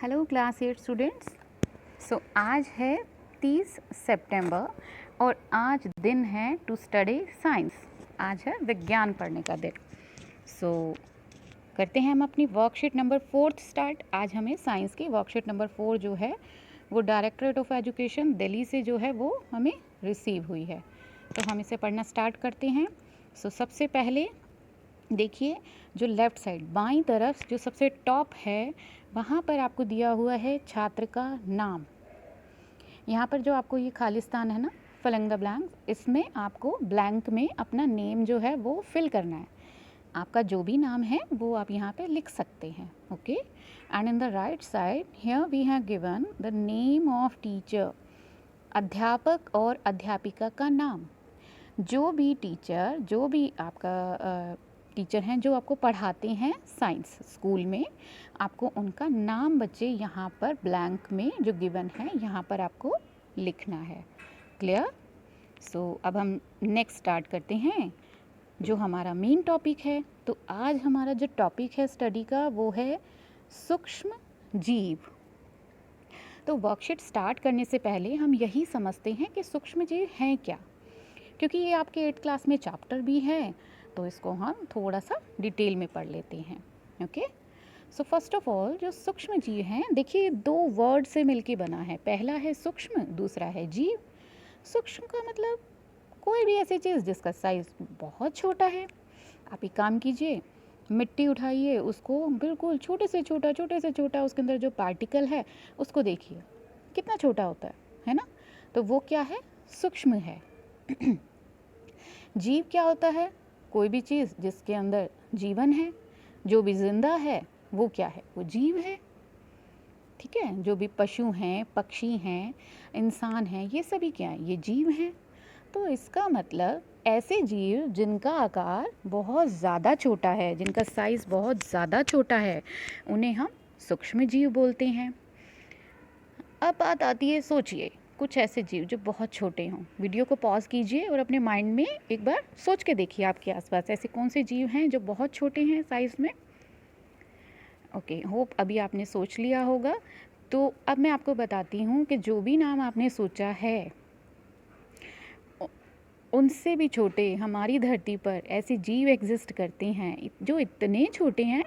Hello class 8 students. आज है 30 सितंबर और आज दिन है टू स्टडी साइंस। आज है विज्ञान पढ़ने का दिन। करते हैं हम अपनी वर्कशीट नंबर 4 स्टार्ट। आज हमें साइंस की वर्कशीट नंबर 4 जो है वो डायरेक्टरेट ऑफ एजुकेशन दिल्ली से जो है वो हमें रिसीव हुई है, तो हम इसे पढ़ना स्टार्ट करते हैं। सबसे पहले देखिए, जो लेफ़्ट साइड बाईं तरफ जो सबसे टॉप है वहाँ पर आपको दिया हुआ है छात्र का नाम। यहाँ पर जो आपको ये खालिस्तान है ना, फिलिंग द ब्लैंक, इसमें आपको ब्लैंक में अपना नेम जो है वो फिल करना है। आपका जो भी नाम है वो आप यहाँ पे लिख सकते हैं। Okay, and in the right side here we have given the name of teacher, अध्यापक और अध्यापिका का नाम। जो भी टीचर, जो भी आपका टीचर हैं जो आपको पढ़ाते हैं साइंस स्कूल में, आपको उनका नाम बच्चे यहाँ पर ब्लैंक में जो गिवन है यहाँ पर आपको लिखना है। क्लियर? अब हम नेक्स्ट स्टार्ट करते हैं जो हमारा मेन टॉपिक है। तो आज हमारा जो टॉपिक है स्टडी का वो है सूक्ष्म जीव। तो वर्कशीट स्टार्ट करने से पहले हम यही समझते हैं कि सूक्ष्म जीव हैं क्या, क्योंकि ये आपके 8 क्लास में चैप्टर भी है, तो इसको हम थोड़ा सा डिटेल में पढ़ लेते हैं। ओके, फर्स्ट ऑफ ऑल जो सूक्ष्म जीव हैं, देखिए 2 वर्ड से मिलके बना है। पहला है सूक्ष्म, दूसरा है जीव। सूक्ष्म का मतलब कोई भी ऐसी चीज़ जिसका साइज़ बहुत छोटा है। आप एक काम कीजिए, मिट्टी उठाइए, उसको बिल्कुल छोटे से छोटा उसके अंदर जो पार्टिकल है उसको देखिए कितना छोटा होता है ना। तो वो क्या है? सूक्ष्म है। जीव क्या होता है? कोई भी चीज़ जिसके अंदर जीवन है, जो भी जिंदा है वो क्या है? वो जीव है। ठीक है, जो भी पशु हैं, पक्षी हैं, इंसान हैं, ये सभी क्या है? ये जीव हैं। तो इसका मतलब ऐसे जीव जिनका आकार बहुत ज़्यादा छोटा है, जिनका साइज़ बहुत ज़्यादा छोटा है, उन्हें हम सूक्ष्म जीव बोलते हैं। अब बात आती है, सोचिए कुछ ऐसे जीव जो बहुत छोटे हों। वीडियो को पॉज कीजिए और अपने माइंड में एक बार सोच के देखिए आपके आसपास ऐसे कौन से जीव हैं जो बहुत छोटे हैं साइज़ में। ओके, होप अभी आपने सोच लिया होगा। तो अब मैं आपको बताती हूँ कि जो भी नाम आपने सोचा है उनसे भी छोटे हमारी धरती पर ऐसे जीव एग्जिस्ट करते हैं जो इतने छोटे हैं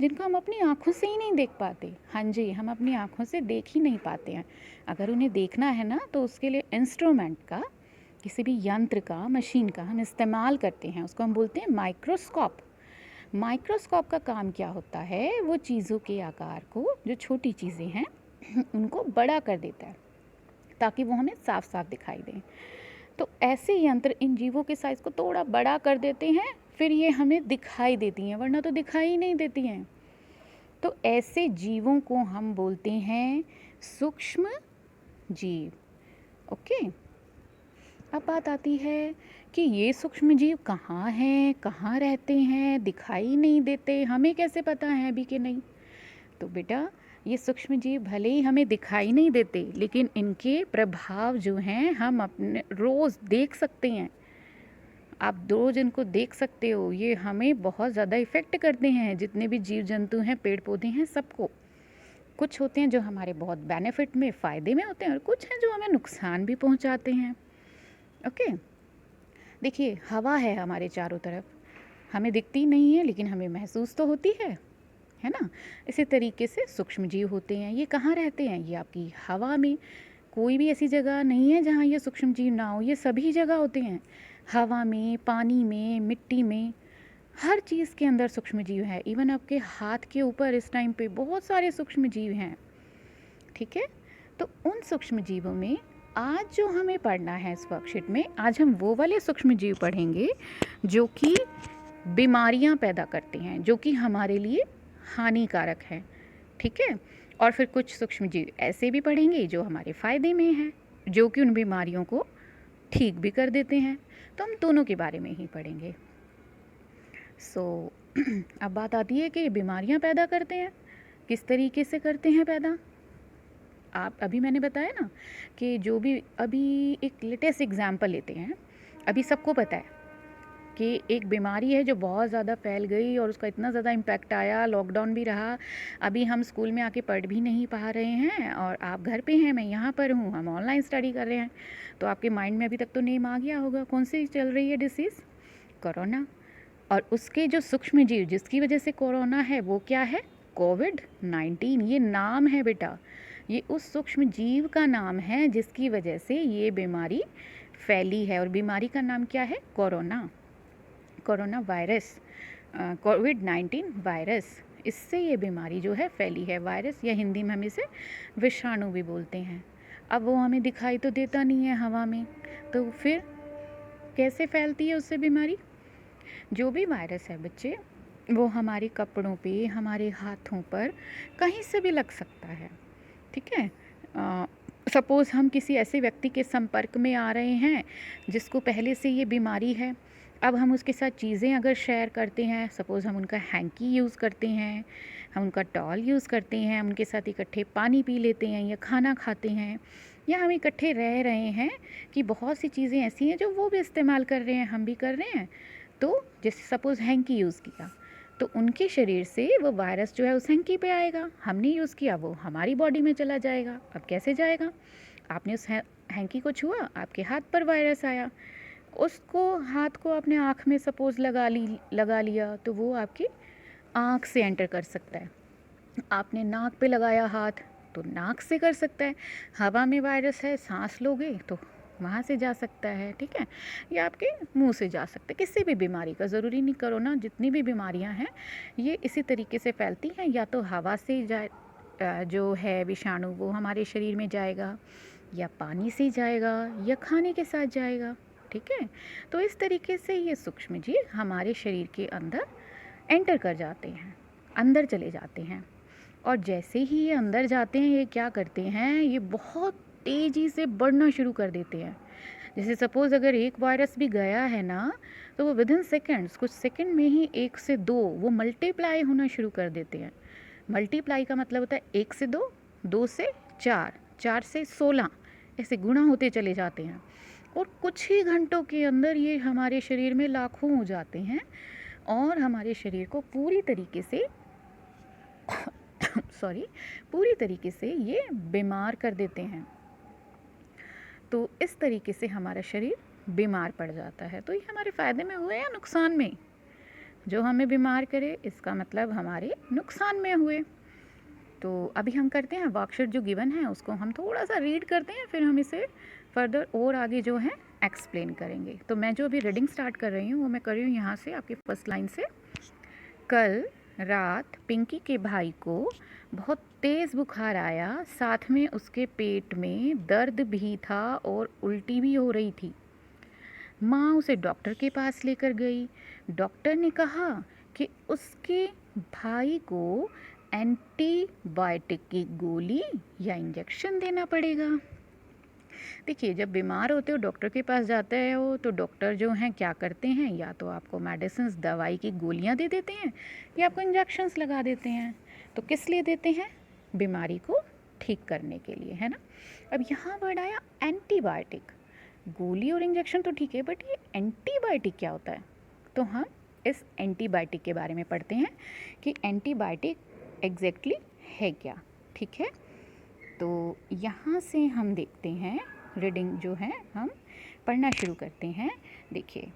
जिनको हम अपनी आँखों से ही नहीं देख पाते। हाँ जी, हम अपनी आँखों से देख ही नहीं पाते हैं। अगर उन्हें देखना है ना तो उसके लिए इंस्ट्रूमेंट का, किसी भी यंत्र का, मशीन का हम इस्तेमाल करते हैं। उसको हम बोलते हैं माइक्रोस्कोप। माइक्रोस्कोप का काम क्या होता है? वो चीज़ों के आकार को, जो छोटी चीज़ें हैं उनको बड़ा कर देता है ताकि वो हमें साफ साफ दिखाई दें। तो ऐसे यंत्र इन जीवों के साइज़ को थोड़ा बड़ा कर देते हैं, फिर ये हमें दिखाई देती हैं, वरना तो दिखाई ही नहीं देती हैं। तो ऐसे जीवों को हम बोलते हैं सूक्ष्म जीव। ओके, अब बात आती है कि ये सूक्ष्म जीव कहाँ हैं, कहाँ रहते हैं, दिखाई नहीं देते, हमें कैसे पता है अभी कि नहीं? तो बेटा, ये सूक्ष्म जीव भले ही हमें दिखाई नहीं देते, लेकिन इनके प्रभाव जो हैं हम अपने रोज़ देख सकते हैं। आप रोज़ इनको देख सकते हो, ये हमें बहुत ज़्यादा इफ़ेक्ट करते हैं। जितने भी जीव जंतु हैं, पेड़ पौधे हैं, सबको। कुछ होते हैं जो हमारे बहुत बेनिफिट में, फ़ायदे में होते हैं, और कुछ हैं जो हमें नुकसान भी पहुंचाते हैं। ओके, देखिए हवा है हमारे चारों तरफ, हमें दिखती नहीं है लेकिन हमें महसूस तो होती है ना। इसी तरीके से सूक्ष्म जीव होते हैं। ये कहाँ रहते हैं? ये आपकी हवा में। कोई भी ऐसी जगह नहीं है जहाँ ये सूक्ष्म जीव ना हो, ये सभी जगह होते हैं। हवा में, पानी में, मिट्टी में, हर चीज़ के अंदर सूक्ष्म जीव है। इवन आपके हाथ के ऊपर इस टाइम पे बहुत सारे सूक्ष्म जीव हैं। ठीक है, तो उन सूक्ष्म जीवों में आज जो हमें पढ़ना है इस वर्कशीट में, आज हम वो वाले सूक्ष्म जीव पढ़ेंगे जो कि बीमारियां पैदा करते हैं, जो कि हमारे लिए हानिकारक है। ठीक है, और फिर कुछ सूक्ष्म जीव ऐसे भी पढ़ेंगे जो हमारे फ़ायदे में हैं, जो कि उन बीमारियों को ठीक भी कर देते हैं। तो हम दोनों के बारे में ही पढ़ेंगे। अब बात आती है कि बीमारियां पैदा करते हैं, किस तरीके से करते हैं पैदा। आप अभी मैंने बताया ना कि जो भी, अभी एक लेटेस्ट एग्जाम्पल लेते हैं। अभी सबको पता है कि एक बीमारी है जो बहुत ज़्यादा फैल गई और उसका इतना ज़्यादा इम्पैक्ट आया, लॉकडाउन भी रहा, अभी हम स्कूल में आके पढ़ भी नहीं पा रहे हैं और आप घर पे हैं, मैं यहाँ पर हूँ, हम ऑनलाइन स्टडी कर रहे हैं। तो आपके माइंड में अभी तक तो नेम आ गया होगा, कौन सी चल रही है डिसीज़? कोरोना। और उसके जो सूक्ष्म जीव जिसकी वजह से कोरोना है वो क्या है? कोविड-19। ये नाम है बेटा, ये उस सूक्ष्म जीव का नाम है जिसकी वजह से ये बीमारी फैली है। और बीमारी का नाम क्या है? कोरोना, कोरोना वायरस, कोविड-19 वायरस। इससे ये बीमारी जो है फैली है। वायरस या हिंदी में हम इसे विषाणु भी बोलते हैं। अब वो हमें दिखाई तो देता नहीं है हवा में, तो फिर कैसे फैलती है उससे बीमारी? जो भी वायरस है बच्चे, वो हमारे कपड़ों पे, हमारे हाथों पर कहीं से भी लग सकता है, ठीक है। सपोज़ हम किसी ऐसे व्यक्ति के संपर्क में आ रहे हैं जिसको पहले से ये बीमारी है, अब हम उसके साथ चीज़ें अगर शेयर करते हैं, सपोज़ हम उनका हैंकी यूज़ करते हैं, हम उनका टॉल यूज़ करते हैं, हम उनके साथ इकट्ठे पानी पी लेते हैं या खाना खाते हैं, या हम इकट्ठे रह रहे हैं, कि बहुत सी चीज़ें ऐसी हैं जो वो भी इस्तेमाल कर रहे हैं, हम भी कर रहे हैं। तो जैसे सपोज़ हैंकी यूज़ किया, तो उनके शरीर से वो वायरस जो है उस हैंकी पे आएगा, हमने यूज़ किया वो हमारी बॉडी में चला जाएगा। अब कैसे जाएगा? आपने उस हैंकी को छुआ, आपके हाथ पर वायरस आया, उसको हाथ को आपने आँख में सपोज़ लगा लिया, तो वो आपकी आँख से एंटर कर सकता है। आपने नाक पे लगाया हाथ, तो नाक से कर सकता है। हवा में वायरस है, सांस लोगे तो वहाँ से जा सकता है, ठीक है। या आपके मुंह से जा सकता है, किसी भी बीमारी का, ज़रूरी नहीं कोरोना, जितनी भी बीमारियाँ हैं ये इसी तरीके से फैलती हैं। या तो हवा से जो है विषाणु वो हमारे शरीर में जाएगा, या पानी से जाएगा, या खाने के साथ जाएगा, ठीक है। तो इस तरीके से ये सूक्ष्म जीव हमारे शरीर के अंदर एंटर कर जाते हैं, अंदर चले जाते हैं। और जैसे ही ये अंदर जाते हैं, ये क्या करते हैं, ये बहुत तेज़ी से बढ़ना शुरू कर देते हैं। जैसे सपोज़ अगर एक वायरस भी गया है ना, तो वो विदिन सेकेंड्स, कुछ सेकंड में ही 1 से 2 वो मल्टीप्लाई होना शुरू कर देते हैं। मल्टीप्लाई का मतलब होता है 1 से 2, 2 से 4, 4 से 16, ऐसे गुणा होते चले जाते हैं। और कुछ ही घंटों के अंदर ये हमारे शरीर में लाखों हो जाते हैं और हमारे शरीर को पूरी तरीके से पूरी तरीके से ये बीमार कर देते हैं। तो इस तरीके से हमारा शरीर बीमार पड़ जाता है। तो ये हमारे फ़ायदे में हुए या नुकसान में? जो हमें बीमार करे इसका मतलब हमारे नुकसान में हुए। तो अभी हम करते हैं वर्कशीट जो गिवन है उसको हम थोड़ा सा रीड करते हैं, फिर हम इसे फर्दर और आगे जो है एक्सप्लेन करेंगे। तो मैं जो अभी रीडिंग स्टार्ट कर रही हूँ वो मैं कर रही हूँ यहाँ से, आपकी फर्स्ट लाइन से। कल रात पिंकी के भाई को बहुत तेज़ बुखार आया, साथ में उसके पेट में दर्द भी था और उल्टी भी हो रही थी। माँ उसे डॉक्टर के पास लेकर गई। डॉक्टर ने कहा कि उसके भाई को एंटीबायोटिक की गोली या इंजेक्शन देना पड़ेगा। देखिए, जब बीमार होते हो डॉक्टर के पास जाते हो तो डॉक्टर जो हैं क्या करते हैं, या तो आपको मेडिसिन, दवाई की गोलियां दे देते हैं, या आपको इंजेक्शंस लगा देते हैं। तो किस लिए देते हैं? बीमारी को ठीक करने के लिए, है ना। अब यहाँ वर्ड आया एंटीबायोटिक। गोली और इंजेक्शन तो ठीक है, बट ये एंटीबायोटिक क्या होता है? तो हम इस एंटीबायोटिक के बारे में पढ़ते हैं कि एंटीबायोटिक एग्जैक्टली है क्या, ठीक है। तो यहाँ से हम देखते हैं, रीडिंग जो है हम पढ़ना शुरू करते हैं। देखिए,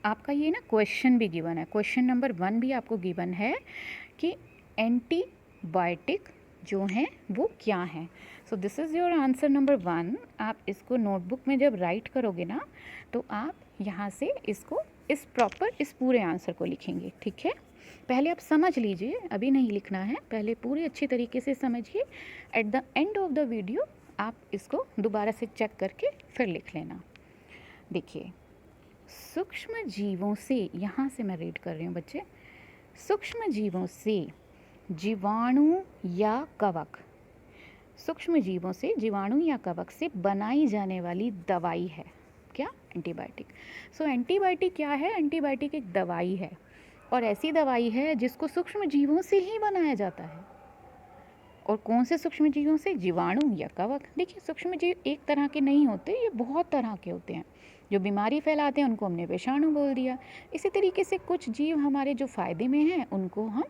आपका ये ना क्वेश्चन भी गिवन है, क्वेश्चन नंबर 1 भी आपको गिवन है कि एंटीबायोटिक जो हैं वो क्या हैं। So this is your answer number 1। आप इसको नोटबुक में जब राइट करोगे ना, तो आप यहाँ से इसको इस पूरे आंसर को लिखेंगे, ठीक है। पहले आप समझ लीजिए, अभी नहीं लिखना है, पहले पूरी अच्छी तरीके से समझिए। At the end of the video आप इसको दोबारा से चेक करके फिर लिख लेना। देखिए, सूक्ष्म जीवों से, यहाँ से मैं रीड कर रही हूँ बच्चे, सूक्ष्म जीवों से जीवाणु या कवक, सूक्ष्म जीवों से जीवाणु या कवक से बनाई जाने वाली दवाई है क्या? एंटीबायोटिक। सो एंटीबायोटिक क्या है? एंटीबायोटिक एक दवाई है, और ऐसी दवाई है जिसको सूक्ष्म जीवों से ही बनाया जाता है। और कौन से सूक्ष्म जीवों से? जीवाणु या कवक। देखिए, सूक्ष्म जीव एक तरह के नहीं होते, ये बहुत तरह के होते हैं। जो बीमारी फैलाते हैं उनको हमने विषाणु बोल दिया। इसी तरीके से कुछ जीव हमारे जो फ़ायदे में हैं उनको हम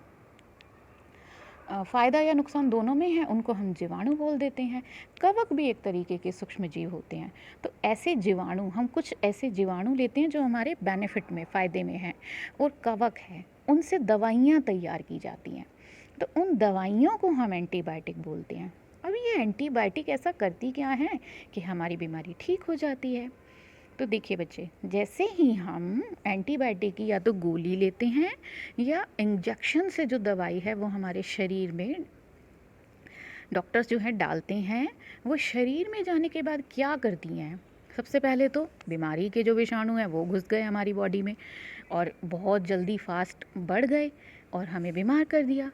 फ़ायदा या नुकसान दोनों में है, उनको हम जीवाणु बोल देते हैं। कवक भी एक तरीके के सूक्ष्म जीव होते हैं। तो ऐसे जीवाणु, हम कुछ ऐसे जीवाणु लेते हैं जो हमारे बेनिफिट में, फ़ायदे में हैं, और कवक है, उनसे दवाइयाँ तैयार की जाती हैं। तो उन दवाइयों को हम एंटीबायोटिक बोलते हैं। अब ये एंटीबायोटिक ऐसा करती क्या है कि हमारी बीमारी ठीक हो जाती है। तो देखिए बच्चे, जैसे ही हम एंटीबायोटिक की या तो गोली लेते हैं या इंजेक्शन से जो दवाई है वो हमारे शरीर में डॉक्टर्स जो है डालते हैं, वो शरीर में जाने के बाद क्या करती हैं? सबसे पहले तो बीमारी के जो विषाणु हैं वो घुस गए हमारी बॉडी में और बहुत जल्दी फास्ट बढ़ गए और हमें बीमार कर दिया।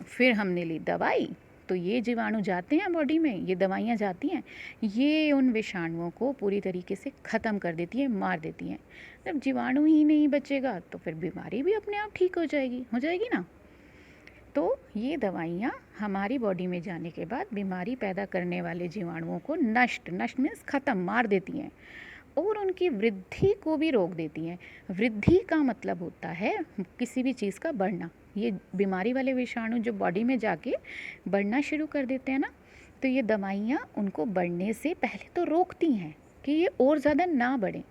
फिर हमने ली दवाई, तो ये जीवाणु जाते हैं बॉडी में, ये दवाइयाँ जाती हैं, ये उन विषाणुओं को पूरी तरीके से ख़त्म कर देती हैं, मार देती हैं। जब जीवाणु ही नहीं बचेगा तो फिर बीमारी भी अपने आप ठीक हो जाएगी ना। तो ये दवाइयाँ हमारी बॉडी में जाने के बाद बीमारी पैदा करने वाले जीवाणुओं को नष्ट मीन्स ख़त्म, मार देती हैं और उनकी वृद्धि को भी रोक देती हैं। वृद्धि का मतलब होता है किसी भी चीज़ का बढ़ना। ये बीमारी वाले विषाणु जो बॉडी में जाके बढ़ना शुरू कर देते हैं ना, तो ये दवाइयाँ उनको बढ़ने से पहले तो रोकती हैं कि ये और ज़्यादा ना बढ़ें।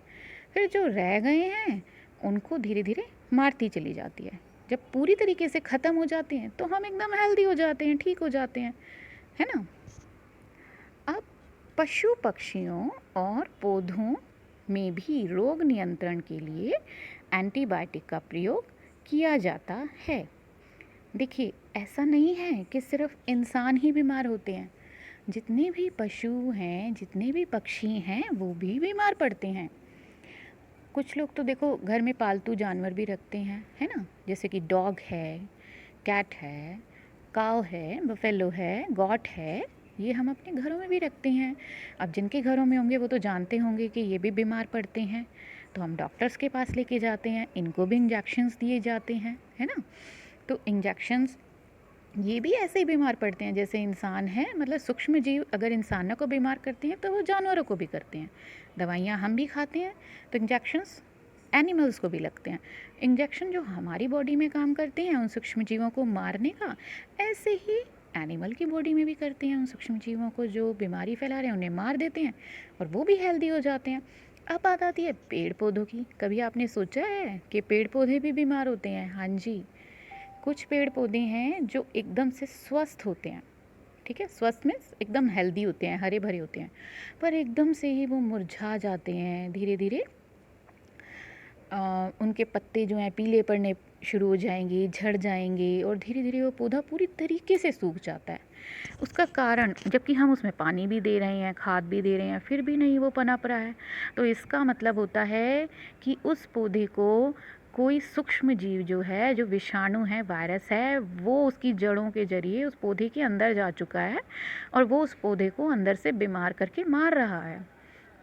फिर जो रह गए हैं उनको धीरे धीरे मारती चली जाती है। जब पूरी तरीके से ख़त्म हो जाते हैं तो हम एकदम हेल्दी हो जाते हैं, ठीक हो जाते हैं, है ना। अब पशु पक्षियों और पौधों में भी रोग नियंत्रण के लिए एंटीबायोटिक का प्रयोग किया जाता है। देखिए, ऐसा नहीं है कि सिर्फ इंसान ही बीमार होते हैं, जितने भी पशु हैं, जितने भी पक्षी हैं, वो भी बीमार पड़ते हैं। कुछ लोग तो देखो घर में पालतू जानवर भी रखते हैं, है ना, जैसे कि डॉग है, कैट है, काऊ है, बफेलो है, गॉट है, ये हम अपने घरों में भी रखते हैं। अब जिनके घरों में होंगे वो तो जानते होंगे कि ये भी बीमार पड़ते हैं, तो हम डॉक्टर्स के पास लेके जाते हैं, इनको भी इंजेक्शन्स दिए जाते हैं, है ना। तो इंजेक्शन्स, ये भी ऐसे ही बीमार पड़ते हैं जैसे इंसान है, मतलब सूक्ष्म जीव अगर इंसानों को बीमार करते हैं तो वो जानवरों को भी करते हैं। दवाइयाँ हम भी खाते हैं तो इंजेक्शन्स एनिमल्स को भी लगते हैं। इंजेक्शन जो हमारी बॉडी में काम करते हैं उन सूक्ष्म जीवों को मारने का, ऐसे ही एनिमल की बॉडी में भी करते हैं। उन सूक्ष्म जीवों को जो बीमारी फैला रहे हैं उन्हें मार देते हैं और वो भी हेल्दी हो जाते हैं। अब बात आती है पेड़ पौधों की। कभी आपने सोचा है कि पेड़ पौधे भी बीमार होते हैं? हाँ जी, कुछ पेड़ पौधे हैं जो एकदम से स्वस्थ होते हैं, ठीक है, स्वस्थ मीन्स एकदम हेल्दी होते हैं, हरे भरे होते हैं, पर एकदम से ही वो मुरझा जाते हैं, धीरे धीरे उनके पत्ते जो हैं पीले पड़ने शुरू हो जाएंगे, झड़ जाएंगे और धीरे धीरे वो पौधा पूरी तरीके से सूख जाता है। उसका कारण, जबकि हम उसमें पानी भी दे रहे हैं, खाद भी दे रहे हैं, फिर भी नहीं वो पनप रहा है, तो इसका मतलब होता है कि उस पौधे को कोई सूक्ष्म जीव जो है, जो विषाणु है, वायरस है, वो उसकी जड़ों के जरिए उस पौधे के अंदर जा चुका है और वो उस पौधे को अंदर से बीमार करके मार रहा है।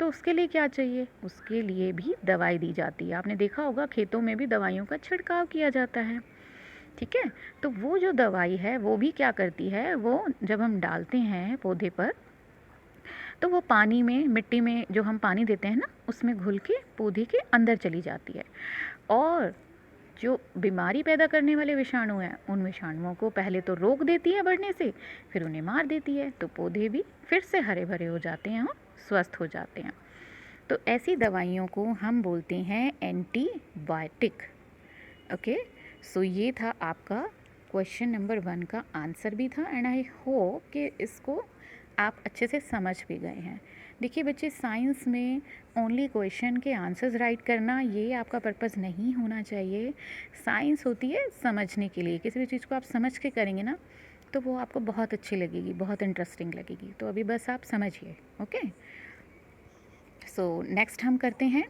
तो उसके लिए क्या चाहिए? उसके लिए भी दवाई दी जाती है। आपने देखा होगा खेतों में भी दवाइयों का छिड़काव किया जाता है, ठीक है। तो वो जो दवाई है वो भी क्या करती है, वो जब हम डालते हैं पौधे पर तो वो पानी में, मिट्टी में जो हम पानी देते हैं ना, उसमें घुल के पौधे के अंदर चली जाती है और जो बीमारी पैदा करने वाले विषाणु हैं उन विषाणुओं को पहले तो रोक देती है बढ़ने से, फिर उन्हें मार देती है, तो पौधे भी फिर से हरे भरे हो जाते हैं और स्वस्थ हो जाते हैं। तो ऐसी दवाइयों को हम बोलते हैं एंटीबायोटिक। ओके, सो ये था आपका क्वेश्चन नंबर 1 का आंसर भी था एंड आई होप कि इसको आप अच्छे से समझ भी गए हैं। देखिए बच्चे, साइंस में ओनली क्वेश्चन के आंसर्स राइट करना ये आपका पर्पज़ नहीं होना चाहिए। साइंस होती है समझने के लिए। किसी भी चीज़ को आप समझ के करेंगे ना तो वो आपको बहुत अच्छी लगेगी, बहुत इंटरेस्टिंग लगेगी। तो अभी बस आप समझिए। ओके, सो नेक्स्ट हम करते हैं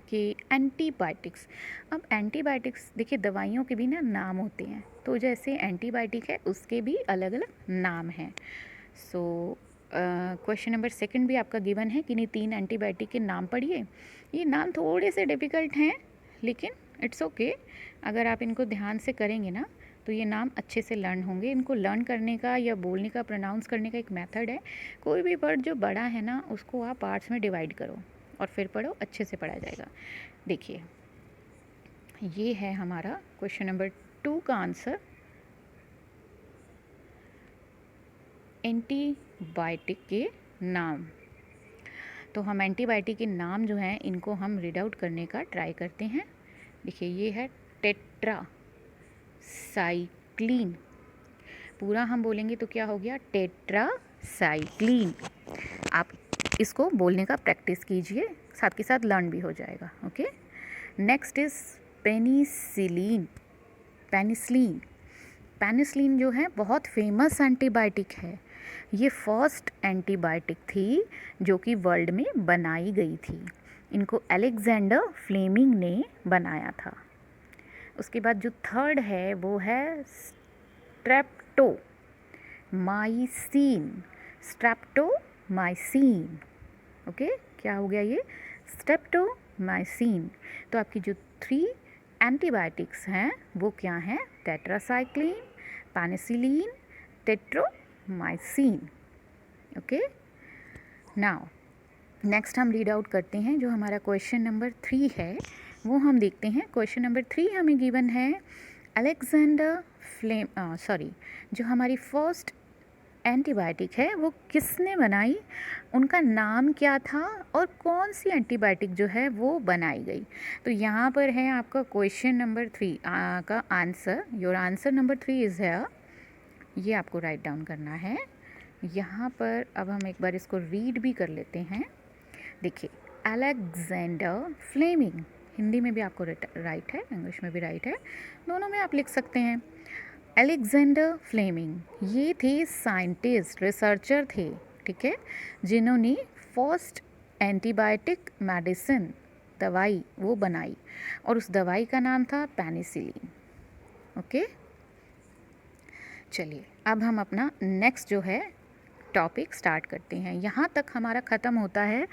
कि एंटीबायोटिक्स। अब एंटीबायोटिक्स, देखिए दवाइयों के भी ना नाम होते हैं, तो जैसे एंटीबायोटिक है उसके भी अलग अलग नाम हैं। सो क्वेश्चन नंबर 2 भी आपका गिवन है कि नहीं 3 एंटीबायोटिक के नाम पढ़िए। ये नाम थोड़े से डिफ़िकल्ट हैं लेकिन इट्स ओके, अगर आप इनको ध्यान से करेंगे ना तो ये नाम अच्छे से लर्न होंगे। इनको लर्न करने का या बोलने का, प्रोनाउंस करने का एक मेथड है। कोई भी वर्ड जो बड़ा है ना उसको आप पार्ट्स में डिवाइड करो, और फिर पढ़ो, अच्छे से पढ़ा जाएगा। देखिए, ये है हमारा क्वेश्चन नंबर 2 का आंसर। एंटीबायोटिक के नाम। तो हम एंटीबायोटिक के नाम जो हैं इनको हम रीड आउट करने का ट्राई करते हैं। देखिए, ये है टेट्रासाइक्लिन। पूरा हम बोलेंगे तो क्या हो गया, टेट्रासाइक्लिन। आप इसको बोलने का प्रैक्टिस कीजिए, साथ के साथ लर्न भी हो जाएगा। Okay, next is penicillin. Penicillin, penicillin जो है बहुत फेमस एंटीबायोटिक है। ये फर्स्ट एंटीबायोटिक थी जो कि वर्ल्ड में बनाई गई थी। इनको अलेक्जेंडर फ्लेमिंग ने बनाया था। उसके बाद जो थर्ड है वो है स्ट्रेप्टोमाइसिन। स्ट्रेप्टोमाइसिन, ओके, क्या हो गया ये, स्ट्रेप्टोमाइसिन। तो आपकी जो 3 एंटीबायोटिक्स हैं वो क्या हैं, टेट्रासाइक्लिन, पेनिसिलिन, टेट्रोमाइसिन। ओके, नाउ नेक्स्ट हम रीड आउट करते हैं जो हमारा क्वेश्चन नंबर 3 है, वो हम देखते हैं। क्वेश्चन नंबर 3 हमें गिवन है अलेक्जेंडर जो हमारी फर्स्ट एंटीबायोटिक है वो किसने बनाई, उनका नाम क्या था और कौन सी एंटीबायोटिक जो है वो बनाई गई। तो यहाँ पर है आपका क्वेश्चन नंबर 3 का answer. Your answer number 3 is है, ये आपको राइट डाउन करना है। यहाँ पर अब हम एक बार इसको रीड भी कर लेते हैं। देखिए, अलेक्जेंडर फ्लेमिंग, हिंदी में भी आपको राइट है, इंग्लिश में भी राइट है, दोनों में आप लिख सकते हैं। अलेक्जेंडर फ्लेमिंग ये थे साइंटिस्ट, रिसर्चर थे, ठीक है, जिन्होंने फर्स्ट एंटीबायोटिक मेडिसिन, दवाई वो बनाई, और उस दवाई का नाम था पेनिसिलिन। ओके, चलिए अब हम अपना नेक्स्ट जो है टॉपिक स्टार्ट करते हैं। यहाँ तक हमारा ख़त्म होता है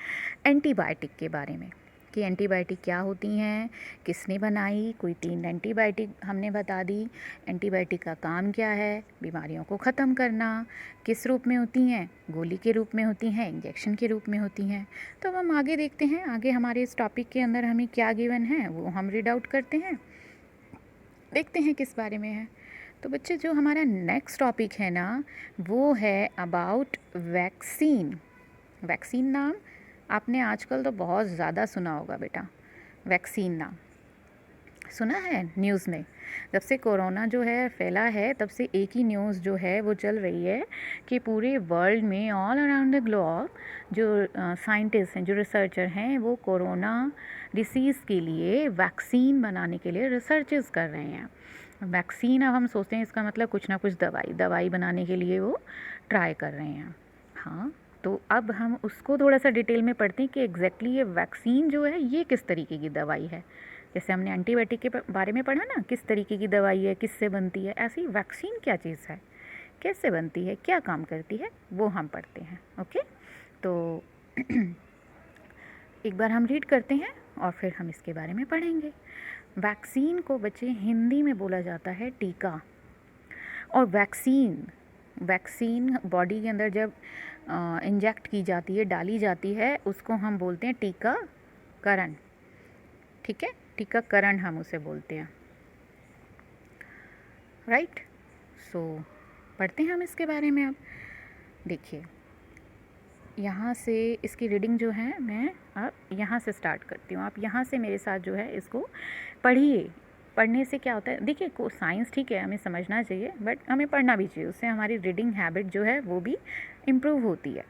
एंटीबायोटिक के बारे में कि एंटीबायोटिक क्या होती हैं, किसने बनाई, कोई 3 एंटीबायोटिक हमने बता दी। एंटीबायोटिक का काम क्या है, बीमारियों को ख़त्म करना। किस रूप में होती हैं, गोली के रूप में होती हैं, इंजेक्शन के रूप में होती हैं। तो अब हम आगे देखते हैं, आगे हमारे इस टॉपिक के अंदर हमें क्या गिवन है वो हम रीड आउट करते हैं, देखते हैं किस बारे में है। तो बच्चे, जो हमारा नेक्स्ट टॉपिक है ना वो है अबाउट वैक्सीन। वैक्सीन नाम आपने आजकल तो बहुत ज़्यादा सुना होगा बेटा, वैक्सीन नाम सुना है न्यूज़ में। जब से कोरोना जो है फैला है तब से एक ही न्यूज़ जो है वो चल रही है कि पूरे वर्ल्ड में, ऑल अराउंड द ग्लोब, जो साइंटिस्ट हैं, जो रिसर्चर हैं, वो कोरोना डिसीज़ के लिए वैक्सीन बनाने के लिए रिसर्चेस कर रहे हैं। वैक्सीन, अब हम सोचते हैं इसका मतलब कुछ ना कुछ दवाई बनाने के लिए वो ट्राई कर रहे हैं। हाँ, तो अब हम उसको थोड़ा सा डिटेल में पढ़ते हैं कि एग्जैक्टली ये वैक्सीन जो है ये किस तरीके की दवाई है। जैसे हमने एंटीबायोटिक के बारे में पढ़ा ना, किस तरीके की दवाई है, किससे बनती है, ऐसी वैक्सीन क्या चीज़ है, कैसे बनती है, क्या काम करती है, वो हम पढ़ते हैं। ओके, तो एक बार हम रीड करते हैं और फिर हम इसके बारे में पढ़ेंगे। वैक्सीन को बच्चे हिंदी में बोला जाता है टीका। और वैक्सीन बॉडी के अंदर जब इंजेक्ट की जाती है, डाली जाती है, उसको हम बोलते हैं टीकाकरण। ठीक है, टीकाकरण हम उसे बोलते हैं, राइट। सो पढ़ते हैं हम इसके बारे में। अब देखिए, यहाँ से इसकी रीडिंग जो है मैं अब यहाँ से स्टार्ट करती हूँ। आप यहाँ से मेरे साथ जो है इसको पढ़िए। पढ़ने से क्या होता है, देखिए को साइंस ठीक है हमें समझना चाहिए, बट हमें पढ़ना भी चाहिए, उससे हमारी रीडिंग हैबिट जो है वो भी इम्प्रूव होती है।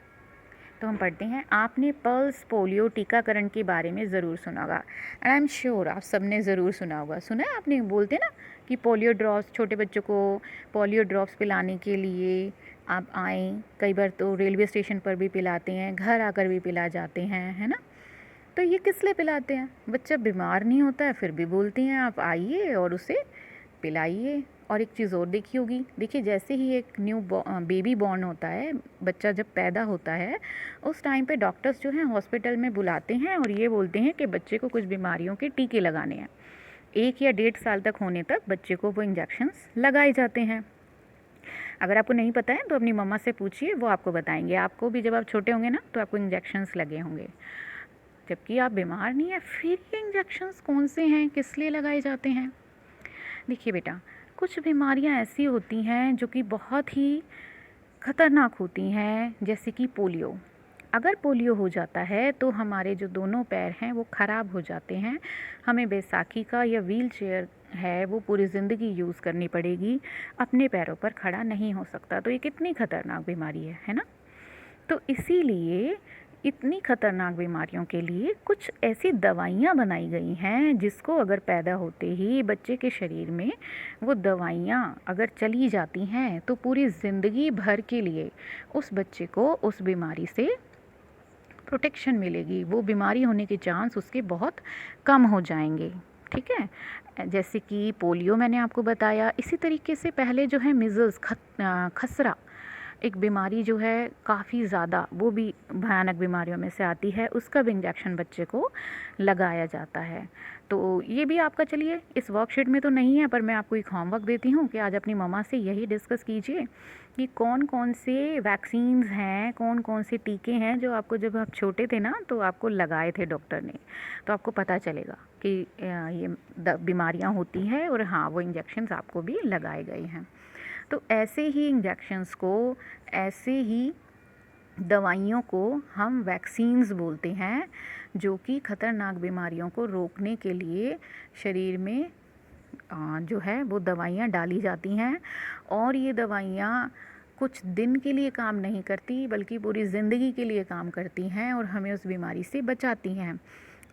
तो हम पढ़ते हैं। आपने पल्स पोलियो टीकाकरण के बारे में ज़रूर सुना होगा, एंड आई एम श्योर आप सब ने ज़रूर सुना होगा। सुना है आपने, बोलते ना कि पोलियो ड्रॉप्स, छोटे बच्चों को पोलियो ड्रॉप्स पिलाने के लिए आप आएँ। कई बार तो रेलवे स्टेशन पर भी पिलाते हैं, घर आकर भी पिला जाते हैं, है ना। तो ये किस लिए पिलाते हैं, बच्चा बीमार नहीं होता है फिर भी बोलते हैं आप आइए और उसे पिलाइए। और एक चीज़ और देखी होगी, देखिए जैसे ही एक न्यू बेबी बॉर्न होता है, बच्चा जब पैदा होता है, उस टाइम पे डॉक्टर्स जो हैं हॉस्पिटल में बुलाते हैं और ये बोलते हैं कि बच्चे को कुछ बीमारियों के टीके लगाने हैं। 1 या 1.5 साल तक होने तक बच्चे को वो इंजेक्शंस लगाए जाते हैं। अगर आपको नहीं पता है तो अपनी मम्मा से पूछिए, वो आपको बताएंगे। आपको भी जब आप छोटे होंगे ना तो आपको इंजेक्शंस लगे होंगे। जबकि आप बीमार नहीं हैं, फिर ये इंजेक्शंस कौन से हैं, किस लिए लगाए जाते हैं? देखिए बेटा, कुछ बीमारियां ऐसी होती हैं जो कि बहुत ही खतरनाक होती हैं, जैसे कि पोलियो। अगर पोलियो हो जाता है तो हमारे जो दोनों पैर हैं वो ख़राब हो जाते हैं। हमें बैसाखी का या व्हील चेयर है वो पूरी ज़िंदगी यूज़ करनी पड़ेगी, अपने पैरों पर खड़ा नहीं हो सकता। तो ये कितनी खतरनाक बीमारी है ना? तो इसीलिए इतनी खतरनाक बीमारियों के लिए कुछ ऐसी दवाइयाँ बनाई गई हैं जिसको अगर पैदा होते ही बच्चे के शरीर में वो दवाइयाँ अगर चली जाती हैं तो पूरी ज़िंदगी भर के लिए उस बच्चे को उस बीमारी से प्रोटेक्शन मिलेगी। वो बीमारी होने के चांस उसके बहुत कम हो जाएंगे। ठीक है, जैसे कि पोलियो मैंने आपको बताया। इसी तरीके से पहले जो है मिज़ल्स, खसरा, एक बीमारी जो है काफ़ी ज़्यादा, वो भी भयानक बीमारियों में से आती है, उसका भी इंजेक्शन बच्चे को लगाया जाता है। तो ये भी आपका, चलिए इस वर्कशीट में तो नहीं है पर मैं आपको एक होमवर्क देती हूँ कि आज अपनी मम्मा से यही डिस्कस कीजिए कि कौन कौन से वैक्सीन्स हैं, कौन कौन से टीके हैं जो आपको जब आप छोटे थे ना तो आपको लगाए थे डॉक्टर ने। तो आपको पता चलेगा कि ये बीमारियाँ होती हैं और हाँ, वो इंजेक्शन्स आपको भी लगाए गए हैं। तो ऐसे ही इंजेक्शन्स को, ऐसे ही दवाइयों को हम वैक्सीन्स बोलते हैं, जो कि ख़तरनाक बीमारियों को रोकने के लिए शरीर में जो है वो दवाइयाँ डाली जाती हैं। और ये दवाइयाँ कुछ दिन के लिए काम नहीं करती बल्कि पूरी ज़िंदगी के लिए काम करती हैं और हमें उस बीमारी से बचाती हैं।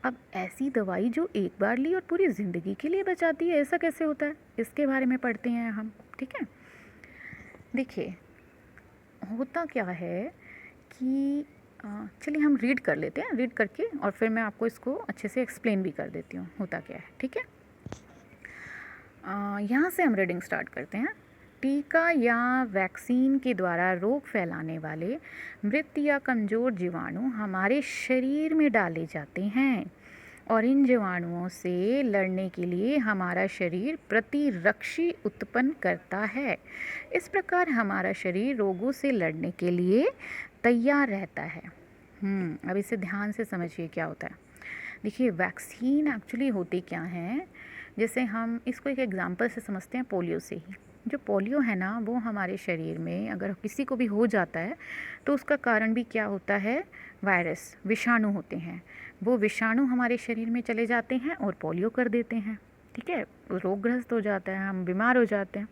अब ऐसी दवाई जो एक बार ली और पूरी ज़िंदगी के लिए बचाती है, ऐसा कैसे होता है? इसके बारे में पढ़ते हैं हम। ठीक है, देखिए होता क्या है कि चलिए हम रीड कर लेते हैं, रीड करके और फिर मैं आपको इसको अच्छे से एक्सप्लेन भी कर देती हूँ होता क्या है। ठीक है, यहाँ से हम रीडिंग स्टार्ट करते हैं। टीका या वैक्सीन के द्वारा रोग फैलाने वाले मृत या कमज़ोर जीवाणु हमारे शरीर में डाले जाते हैं और इन जीवाणुओं से लड़ने के लिए हमारा शरीर प्रतिरक्षी उत्पन्न करता है। इस प्रकार हमारा शरीर रोगों से लड़ने के लिए तैयार रहता है। अब इसे ध्यान से समझिए क्या होता है। देखिए, वैक्सीन एक्चुअली होती क्या है, जैसे हम इसको एक एग्जांपल से समझते हैं, पोलियो से ही। जो पोलियो है ना, वो हमारे शरीर में अगर किसी को भी हो जाता है तो उसका कारण भी क्या होता है, वायरस, विषाणु होते हैं। वो विषाणु हमारे शरीर में चले जाते हैं और पोलियो कर देते हैं। ठीक है, रोगग्रस्त हो जाता है, हम बीमार हो जाते हैं।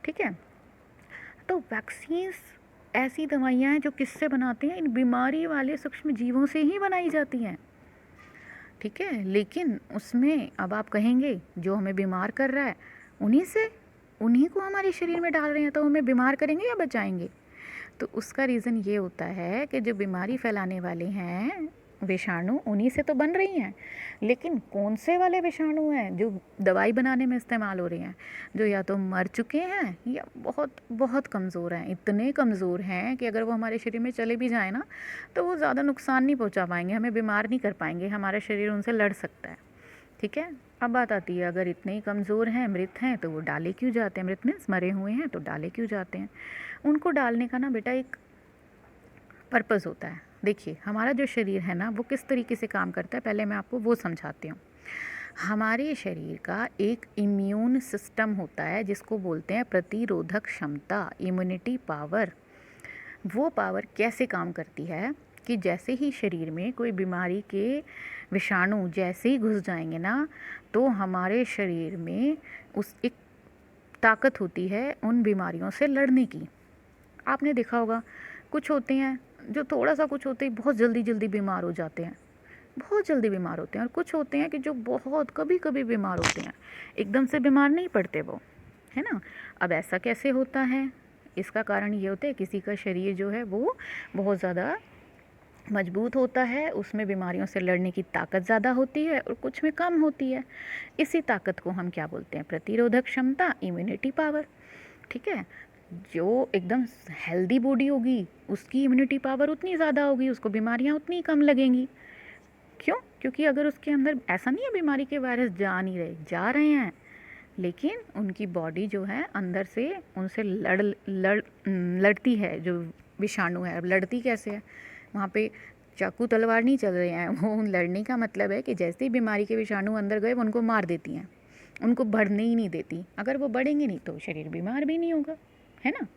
ठीक है, तो वैक्सीन्स ऐसी दवाइयाँ हैं जो किससे बनाते हैं, इन बीमारी वाले सूक्ष्म जीवों से ही बनाई जाती हैं। ठीक है, लेकिन उसमें अब आप कहेंगे जो हमें बीमार कर रहा है उन्हीं को हमारे शरीर में डाल रहे हैं, तो हमें बीमार करेंगे या बचाएंगे? तो उसका रीज़न ये होता है कि जो बीमारी फैलाने वाले हैं विषाणु, उन्हीं से तो बन रही हैं। लेकिन कौन से वाले विषाणु हैं जो दवाई बनाने में इस्तेमाल हो रहे हैं, जो या तो मर चुके हैं या बहुत बहुत कमज़ोर हैं। इतने कमज़ोर हैं कि अगर वो हमारे शरीर में चले भी जाए ना तो वो ज़्यादा नुकसान नहीं पहुंचा पाएंगे, हमें बीमार नहीं कर पाएंगे, हमारा शरीर उनसे लड़ सकता है। ठीक है, अब बात आती है, अगर इतने ही कमज़ोर हैं, मृत हैं, तो वो डाले क्यों जाते हैं? मृत मीन्स मरे हुए हैं, तो डाले क्यों जाते हैं? उनको डालने का ना बेटा एक पर्पज़ होता है। देखिए, हमारा जो शरीर है ना वो किस तरीके से काम करता है, पहले मैं आपको वो समझाती हूँ। हमारे शरीर का एक इम्यून सिस्टम होता है जिसको बोलते हैं प्रतिरोधक क्षमता, इम्यूनिटी पावर। वो पावर कैसे काम करती है कि जैसे ही शरीर में कोई बीमारी के विषाणु जैसे ही घुस जाएंगे ना, तो हमारे शरीर में उस एक ताकत होती है उन बीमारियों से लड़ने की। आपने देखा होगा, कुछ होते हैं जो थोड़ा सा कुछ होते ही बहुत जल्दी जल्दी बीमार हो जाते हैं, बहुत जल्दी बीमार होते हैं, और कुछ होते हैं कि जो बहुत कभी कभी बीमार होते हैं, एकदम से बीमार नहीं पड़ते वो, है ना। अब ऐसा कैसे होता है? इसका कारण ये होता है किसी का शरीर जो है वो बहुत ज़्यादा मजबूत होता है, उसमें बीमारियों से लड़ने की ताकत ज़्यादा होती है, और कुछ में कम होती है। इसी ताकत को हम क्या बोलते हैं? प्रतिरोधक क्षमता, इम्यूनिटी पावर। ठीक है, जो एकदम हेल्दी बॉडी होगी उसकी इम्यूनिटी पावर उतनी ज़्यादा होगी, उसको बीमारियां उतनी कम लगेंगी। क्यों? क्योंकि अगर उसके अंदर ऐसा नहीं है बीमारी के वायरस जा नहीं रहे, जा रहे हैं, लेकिन उनकी बॉडी जो है अंदर से उनसे लड़ती है। जो विषाणु है, अब लड़ती कैसे है? वहाँ पे चाकू तलवार नहीं चल रहे हैं, वो लड़ने का मतलब है कि जैसे ही बीमारी के विषाणु अंदर गए वो उनको मार देती हैं, उनको बढ़ने ही नहीं देती। अगर वो बढ़ेंगे नहीं तो शरीर बीमार भी नहीं होगा, है ना।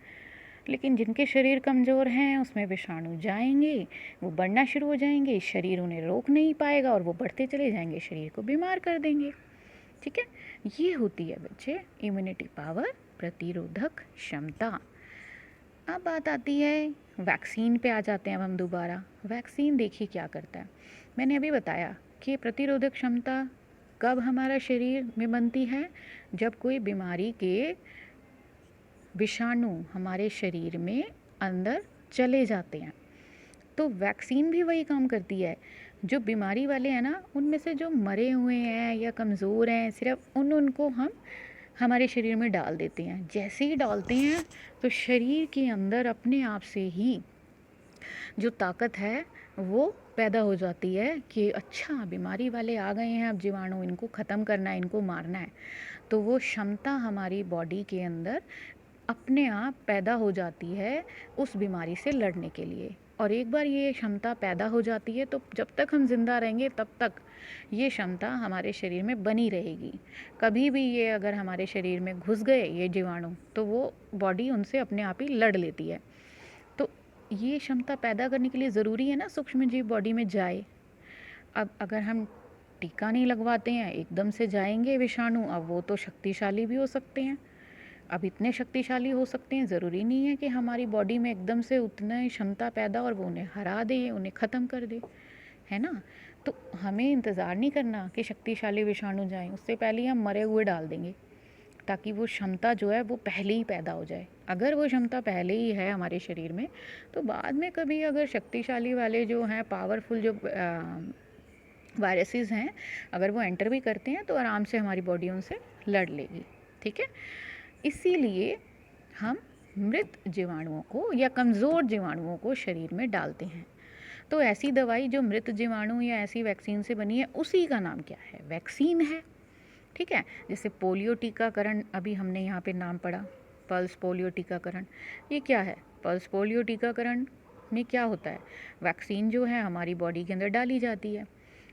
लेकिन जिनके शरीर कमज़ोर हैं उसमें विषाणु जाएंगे, वो बढ़ना शुरू हो जाएंगे, शरीर उन्हें रोक नहीं पाएगा और वो बढ़ते चले जाएंगे, शरीर को बीमार कर देंगे। ठीक है, ये होती है बच्चे इम्यूनिटी पावर, प्रतिरोधक क्षमता। अब बात आती है वैक्सीन पे, आ जाते हैं अब हम दोबारा। वैक्सीन देखिए क्या करता है। मैंने अभी बताया कि प्रतिरोधक क्षमता कब हमारा शरीर में बनती है, जब कोई बीमारी के विषाणु हमारे शरीर में अंदर चले जाते हैं। तो वैक्सीन भी वही काम करती है। जो बीमारी वाले हैं ना, उनमें से जो मरे हुए हैं या कमज़ोर हैं, सिर्फ उनको हम हमारे शरीर में डाल देते हैं। जैसे ही डालते हैं तो शरीर के अंदर अपने आप से ही जो ताकत है वो पैदा हो जाती है कि अच्छा बीमारी वाले आ गए हैं, अब जीवाणु, इनको ख़त्म करना है, इनको मारना है। तो वो क्षमता हमारी बॉडी के अंदर अपने आप पैदा हो जाती है उस बीमारी से लड़ने के लिए। और एक बार ये क्षमता पैदा हो जाती है तो जब तक हम ज़िंदा रहेंगे तब तक ये क्षमता हमारे शरीर में बनी रहेगी। कभी भी ये अगर हमारे शरीर में घुस गए ये जीवाणु, तो वो बॉडी उनसे अपने आप ही लड़ लेती है। तो ये क्षमता पैदा करने के लिए ज़रूरी है ना सूक्ष्म जीव बॉडी में जाए। अब अगर हम टीका नहीं लगवाते हैं, एकदम से जाएंगे विषाणु, अब वो तो शक्तिशाली भी हो सकते हैं। अब इतने शक्तिशाली हो सकते हैं, ज़रूरी नहीं है कि हमारी बॉडी में एकदम से उतना क्षमता पैदा और वो उन्हें हरा दे, उन्हें ख़त्म कर दे, है ना। तो हमें इंतज़ार नहीं करना कि शक्तिशाली विषाणु जाएं, उससे पहले हम मरे हुए डाल देंगे ताकि वो क्षमता जो है वो पहले ही पैदा हो जाए। अगर वो क्षमता पहले ही है हमारे शरीर में, तो बाद में कभी अगर शक्तिशाली वाले जो हैं, पावरफुल जो वायरसेस हैं, अगर वो एंटर भी करते हैं तो आराम से हमारी बॉडी उनसे लड़ लेगी। ठीक है, इसीलिए हम मृत जीवाणुओं को या कमज़ोर जीवाणुओं को शरीर में डालते हैं। तो ऐसी दवाई जो मृत जीवाणु या ऐसी वैक्सीन से बनी है, उसी का नाम क्या है? वैक्सीन है। ठीक है, जैसे पोलियो टीकाकरण अभी हमने यहाँ पे नाम पढ़ा, पल्स पोलियो टीकाकरण। ये क्या है? पल्स पोलियो टीकाकरण में क्या होता है? वैक्सीन जो है हमारी बॉडी के अंदर डाली जाती है।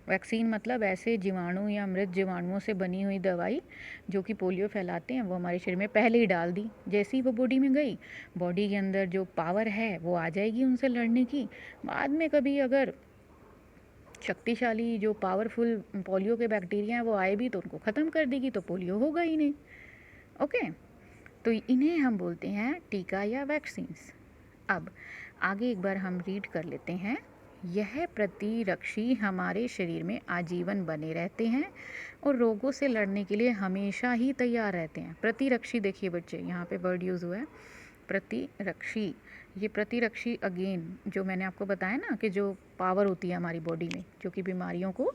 वैक्सीन मतलब ऐसे जीवाणु या मृत जीवाणुओं से बनी हुई दवाई जो कि पोलियो फैलाते हैं, वो हमारे शरीर में पहले ही डाल दी। जैसे ही वो बॉडी में गई, बॉडी के अंदर जो पावर है वो आ जाएगी उनसे लड़ने की। बाद में कभी अगर शक्तिशाली जो पावरफुल पोलियो के बैक्टीरिया हैं वो आए भी तो उनको ख़त्म कर देगी, तो पोलियो होगा ही नहीं। ओके, तो इन्हें हम बोलते हैं टीका या वैक्सीन्स। अब आगे एक बार हम रीड कर लेते हैं। यह प्रतिरक्षी हमारे शरीर में आजीवन बने रहते हैं और रोगों से लड़ने के लिए हमेशा ही तैयार रहते हैं। प्रतिरक्षी देखिए बच्चे, यहाँ पे वर्ड यूज़ हुआ है प्रतिरक्षी। ये प्रतिरक्षी अगेन जो मैंने आपको बताया ना कि जो पावर होती है हमारी बॉडी में जो कि बीमारियों को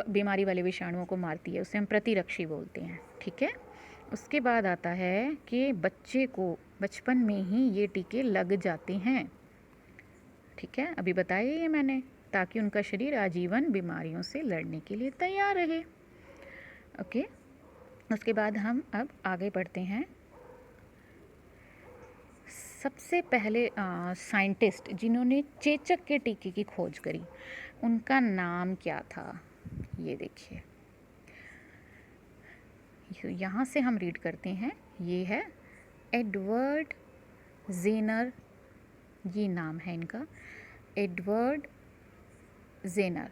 बीमारी वाले विषाणुओं को मारती है, उसे हम प्रतिरक्षी बोलते हैं। ठीक है, उसके बाद आता है कि बच्चे को बचपन में ही ये टीके लग जाते हैं। ठीक है, अभी बताया ये मैंने, ताकि उनका शरीर आजीवन बीमारियों से लड़ने के लिए तैयार रहे। ओके, उसके बाद हम अब आगे बढ़ते हैं। सबसे पहले साइंटिस्ट जिन्होंने चेचक के टीके की खोज करी, उनका नाम क्या था? ये देखिए, यहाँ से हम रीड करते हैं। ये है एडवर्ड जेनर, ये नाम है इनका, एडवर्ड जेनर।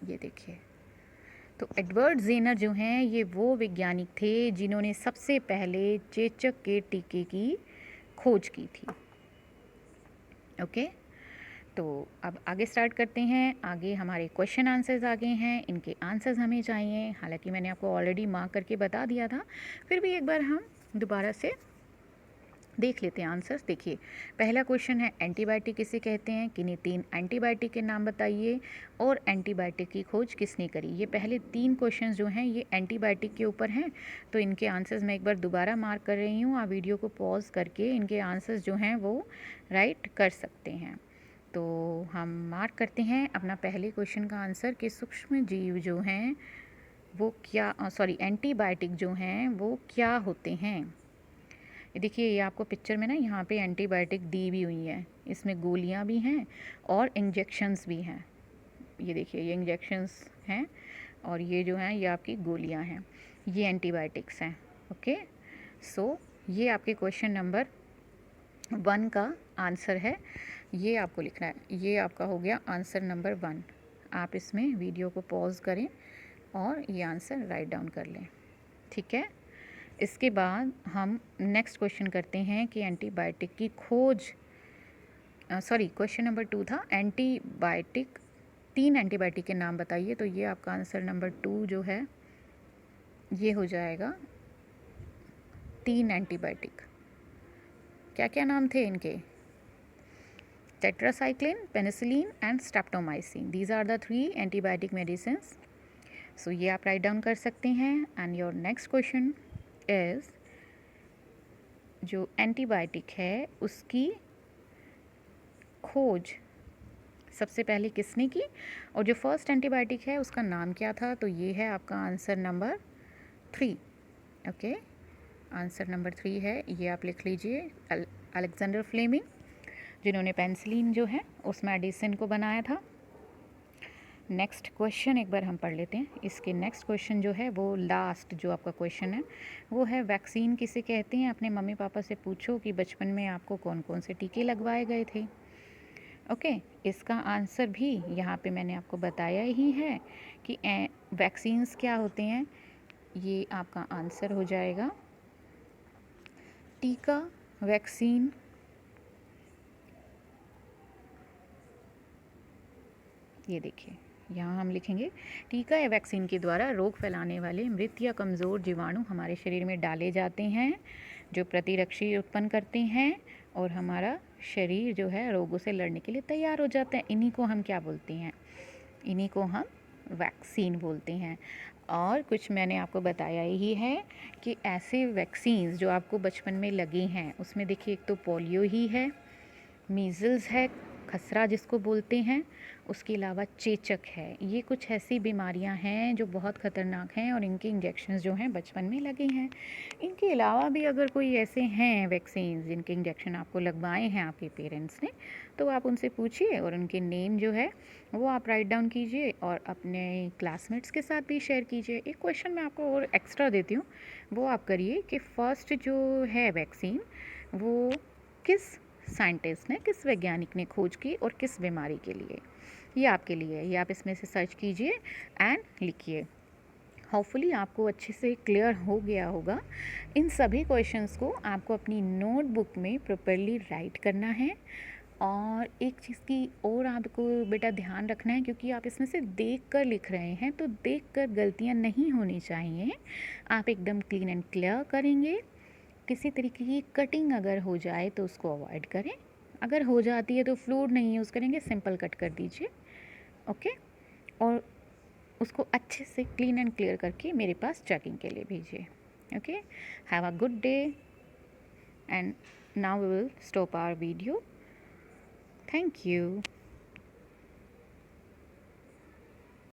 ये देखिए, तो एडवर्ड जेनर जो हैं ये वो वैज्ञानिक थे जिन्होंने सबसे पहले चेचक के टीके की खोज की थी। ओके, तो अब आगे स्टार्ट करते हैं। आगे हमारे क्वेश्चन आंसर्स आ गए हैं, इनके आंसर्स हमें चाहिए। हालांकि मैंने आपको ऑलरेडी मार्क करके बता दिया था, फिर भी एक बार हम दोबारा से देख लेते हैं आंसर्स। देखिए, पहला क्वेश्चन है एंटीबायोटिक किसे कहते हैं? किन्हीं 3 एंटीबायोटिक के नाम बताइए और एंटीबायोटिक की खोज किसने करी? ये पहले 3 क्वेश्चन जो हैं ये एंटीबायोटिक के ऊपर हैं, तो इनके आंसर्स मैं एक बार दोबारा मार्क कर रही हूँ। आप वीडियो को पॉज करके इनके आंसर्स जो हैं वो राइट कर सकते हैं। तो हम मार्क करते हैं अपना पहले क्वेश्चन का आंसर कि सूक्ष्म जीव जो हैं वो क्या, एंटीबायोटिक जो हैं वो क्या होते हैं? देखिए ये आपको पिक्चर में ना यहाँ पे एंटीबायोटिक दी भी हुई है, इसमें गोलियाँ भी हैं और इंजेक्शंस भी हैं। ये देखिए ये इंजेक्शंस हैं और ये जो हैं ये आपकी गोलियाँ हैं, ये एंटीबायोटिक्स हैं। ओके, सो ये आपके क्वेश्चन नंबर 1 का आंसर है, ये आपको लिखना है। ये आपका हो गया आंसर नंबर 1। आप इसमें वीडियो को पॉज करें और ये आंसर राइट डाउन कर लें, ठीक है। इसके बाद हम नेक्स्ट क्वेश्चन करते हैं कि एंटीबायोटिक की खोज, सॉरी क्वेश्चन नंबर 2 था एंटीबायोटिक, 3 एंटीबायोटिक के नाम बताइए। तो ये आपका आंसर नंबर 2 जो है ये हो जाएगा 3 एंटीबायोटिक। क्या क्या नाम थे इनके? Tetracycline, penicillin and streptomycin, these are the 3 antibiotic medicine. So ये आप राइट डाउन कर सकते हैं। And your next question is, जो एंटीबायोटिक है उसकी खोज सबसे पहले किसने की, और जो फर्स्ट एंटीबायोटिक है उसका नाम क्या था? तो ये है आपका answer number 3। Okay, answer number 3 है, ये आप लिख लीजिए। अलेक्जेंडर फ्लेमिंग, जिन्होंने पेनिसिलिन जो है उस मेडिसिन को बनाया था। नेक्स्ट क्वेश्चन एक बार हम पढ़ लेते हैं। इसके नेक्स्ट क्वेश्चन जो है वो लास्ट जो आपका क्वेश्चन है वो है वैक्सीन किसे कहते हैं? अपने मम्मी पापा से पूछो कि बचपन में आपको कौन कौन से टीके लगवाए गए थे। ओके, इसका आंसर भी यहाँ पे मैंने आपको बताया ही है कि वैक्सीन्स क्या होते हैं। ये आपका आंसर हो जाएगा टीका, वैक्सीन। ये देखिए यहाँ हम लिखेंगे टीका या वैक्सीन के द्वारा रोग फैलाने वाले मृत या कमज़ोर जीवाणु हमारे शरीर में डाले जाते हैं, जो प्रतिरक्षी उत्पन्न करते हैं और हमारा शरीर जो है रोगों से लड़ने के लिए तैयार हो जाता है। इन्हीं को हम क्या बोलते हैं? इन्हीं को हम वैक्सीन बोलते हैं। और कुछ मैंने आपको बताया ही है कि ऐसे वैक्सीन्स जो आपको बचपन में लगे हैं उसमें देखिए एक तो पोलियो ही है, मीज़ल्स है, खसरा जिसको बोलते हैं, उसके अलावा चेचक है। ये कुछ ऐसी बीमारियां हैं जो बहुत ख़तरनाक हैं और इनके इंजेक्शंस जो हैं बचपन में लगे हैं। इनके अलावा भी अगर कोई ऐसे हैं वैक्सीन जिनके इंजेक्शन आपको लगवाए हैं आपके पेरेंट्स ने, तो आप उनसे पूछिए और उनके नेम जो है वो आप राइट डाउन कीजिए और अपने क्लासमेट्स के साथ भी शेयर कीजिए। एक क्वेश्चन मैं आपको और एक्स्ट्रा देती हूँ, वो आप करिए कि फ़र्स्ट जो है वैक्सीन वो किस साइंटिस्ट ने, किस वैज्ञानिक ने खोज की और किस बीमारी के लिए। ये आपके लिए है, ये आप इसमें से सर्च कीजिए एंड लिखिए। होपफुली आपको अच्छे से क्लियर हो गया होगा। इन सभी क्वेश्चंस को आपको अपनी नोटबुक में प्रॉपरली राइट करना है। और एक चीज़ की और आपको बेटा ध्यान रखना है, क्योंकि आप इसमें से देख कर लिख रहे हैं तो देख कर गलतियाँ नहीं होनी चाहिए। आप एकदम क्लीन एंड क्लियर करेंगे। किसी तरीके की कटिंग अगर हो जाए तो उसको अवॉइड करें, अगर हो जाती है तो फ्लूइड नहीं यूज़ करेंगे, सिंपल कट कर दीजिए। ओके, और उसको अच्छे से क्लीन एंड क्लियर करके मेरे पास चेकिंग के लिए भेजिए। Okay, have a good day and now we will stop our video. Thank you.